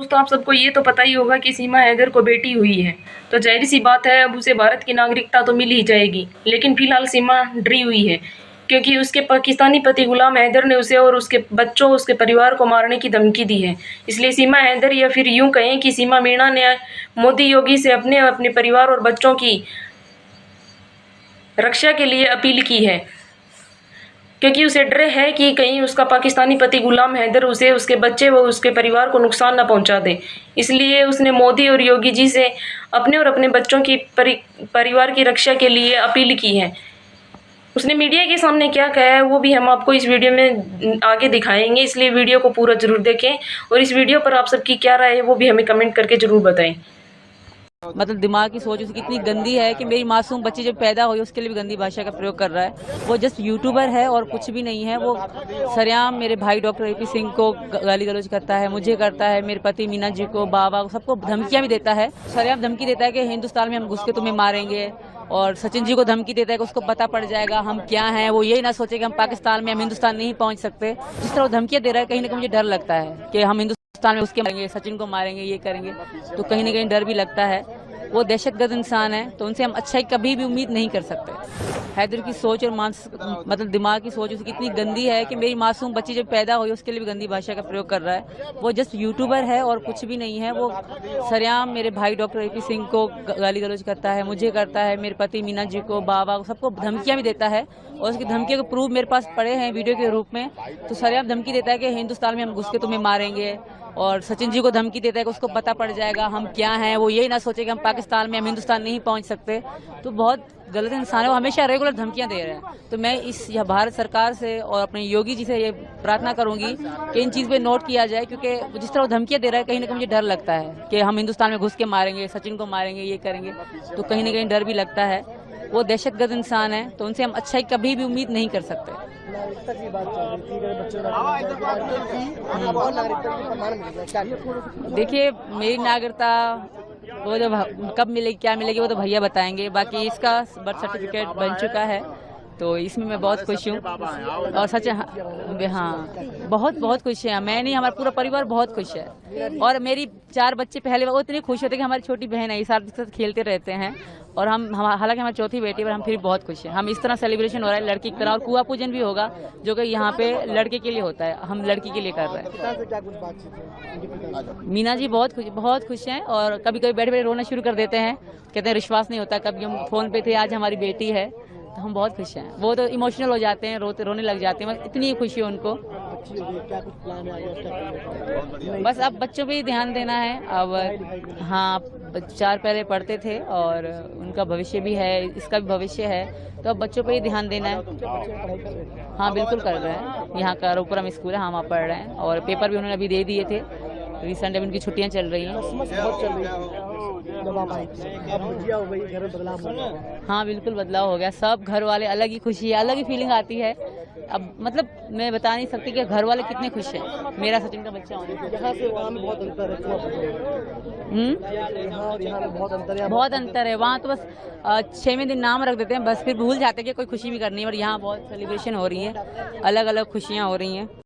दोस्तों, आप सबको ये तो पता ही होगा कि सीमा हैदर को बेटी हुई है, तो जाहिर सी बात है अब उसे भारत की नागरिकता तो मिल ही जाएगी। लेकिन फिलहाल सीमा डरी हुई है क्योंकि उसके पाकिस्तानी पति गुलाम हैदर ने उसे और उसके बच्चों, उसके परिवार को मारने की धमकी दी है। इसलिए सीमा हैदर, या फिर यूं कहें कि सीमा मीणा ने मोदी योगी से अपने अपने परिवार और बच्चों की रक्षा के लिए अपील की है, क्योंकि उसे डर है कि कहीं उसका पाकिस्तानी पति गुलाम हैदर उसे, उसके बच्चे व उसके परिवार को नुकसान न पहुंचा दे। इसलिए उसने मोदी और योगी जी से अपने और अपने बच्चों की परिवार की रक्षा के लिए अपील की है। उसने मीडिया के सामने क्या कहा है वो भी हम आपको इस वीडियो में आगे दिखाएंगे, इसलिए वीडियो को पूरा जरूर देखें। और इस वीडियो पर आप सबकी क्या राय है वो भी हमें कमेंट करके जरूर बताएं। मतलब दिमाग की सोच उसकी इतनी गंदी है कि मेरी मासूम बच्ची जब पैदा हुई उसके लिए भी गंदी भाषा का प्रयोग कर रहा है। वो जस्ट यूट्यूबर है और कुछ भी नहीं है। वो सरेआम मेरे भाई डॉक्टर AP सिंह को गाली गलौज करता है, मुझे करता है, मेरे पति मीना जी को, बाबा, सबको धमकियां भी देता है। सरेआम धमकी देता है कि हिंदुस्तान में हम घुस के तुम्हें मारेंगे, और सचिन जी को धमकी देता है कि उसको पता पड़ जाएगा हम क्या हैं। वो यही ना सोचे कि हम पाकिस्तान में, हम हिंदुस्तान नहीं पहुंच सकते। जिस तरह वो धमकियां दे रहा है, कहीं ना कहीं मुझे डर लगता है कि हम हिंदुस्तान में उसके मारेंगे, सचिन को मारेंगे, ये करेंगे, तो कहीं ना कहीं डर भी लगता है। वो दहशतगर्द इंसान है, तो उनसे हम अच्छाई कभी भी उम्मीद नहीं कर सकते। हैदर की सोच और मतलब दिमाग की सोच उसकी इतनी गंदी है कि मेरी मासूम बच्ची जब पैदा हुई उसके लिए भी गंदी भाषा का प्रयोग कर रहा है। वो जस्ट यूट्यूबर है और कुछ भी नहीं है। वो सरेआम मेरे भाई डॉक्टर AP सिंह को गाली गलौज करता है, मुझे करता है, मेरे पति मीना जी को, बाबा, सबको धमकियां भी देता है। और उसकी धमकियों के प्रूफ मेरे पास पड़े हैं वीडियो के रूप में। तो सरेआम धमकी देता है कि हिंदुस्तान में हम घुस के तुम्हें मारेंगे, और सचिन जी को धमकी देता है कि उसको पता पड़ जाएगा हम क्या हैं। वो यही ना सोचे कि हम पाकिस्तान में, हम हिंदुस्तान नहीं पहुंच सकते। तो बहुत गलत इंसान है, वो हमेशा रेगुलर धमकियां दे रहे हैं। तो मैं इस भारत सरकार से और अपने योगी जी से ये प्रार्थना करूंगी कि इन चीज़ पे नोट किया जाए, क्योंकि जिस तरह वो धमकियां दे रहा है कहीं ना कहीं मुझे डर लगता है कि हम हिंदुस्तान में घुस के मारेंगे, सचिन को मारेंगे, ये करेंगे, तो कहीं ना कहीं डर भी लगता है। वो दहशतगर्द इंसान है, तो उनसे हम अच्छाई कभी भी उम्मीद नहीं कर सकते। देखिए, मेरी नागरिकता वो जो कब मिलेगी, क्या मिलेगी, वो तो भैया बताएंगे। बाकी इसका बर्थ सर्टिफिकेट बन चुका है, तो इसमें मैं बहुत खुश हूँ। और सच, हाँ, बहुत बहुत खुश है। मैं नहीं, हमारा पूरा परिवार बहुत खुश है। और मेरी 4 बच्चे पहले वो इतने खुश होते कि हमारी छोटी बहन है, इस साथ साथ खेलते रहते हैं। और हम हालांकि हमारी चौथी बेटी, पर हम फिर बहुत खुश हैं। हम इस तरह सेलिब्रेशन हो रहा है लड़की की तरह, और कुआ पूजन भी होगा जो कि यहाँ पे लड़के के लिए होता है, हम लड़की के लिए कर रहे हैं। मीना जी बहुत खुश हैं, और कभी कभी बैठे बैठे रोना शुरू कर देते हैं, कहते हैं विश्वास नहीं होता, कभी हम फोन पे थे, आज हमारी बेटी है। तो हम बहुत खुश हैं। वो तो इमोशनल हो जाते हैं, रोने लग जाते हैं, इतनी खुशी है उनको। बस अब बच्चों पे ही ध्यान देना है। अब हाँ, 4 पहले पढ़ते थे और उनका भविष्य भी है, इसका भी भविष्य है, तो अब बच्चों पे ही ध्यान देना है। हाँ, बिल्कुल कर रहे हैं। यहाँ का रोपुरम स्कूल है, हम वहाँ पढ़ रहे हैं, और पेपर भी उन्होंने अभी दे दिए थे रिसेंट। अभी उनकी छुट्टियाँ चल रही हैं। हाँ, बिल्कुल बदलाव हो गया। सब घर वाले, अलग ही खुशी है, अलग ही फीलिंग आती है। अब मतलब मैं बता नहीं सकती कि घर वाले कितने खुश हैं मेरा सचिन का बच्चा होने से। यहाँ से वहाँ में बहुत अंतर है। बहुत अंतर है। वहाँ तो बस 6वें दिन नाम रख देते हैं, बस फिर भूल जाते हैं कि कोई खुशी भी करनी है। और यहाँ बहुत सेलिब्रेशन हो रही है, अलग अलग खुशियाँ हो रही हैं।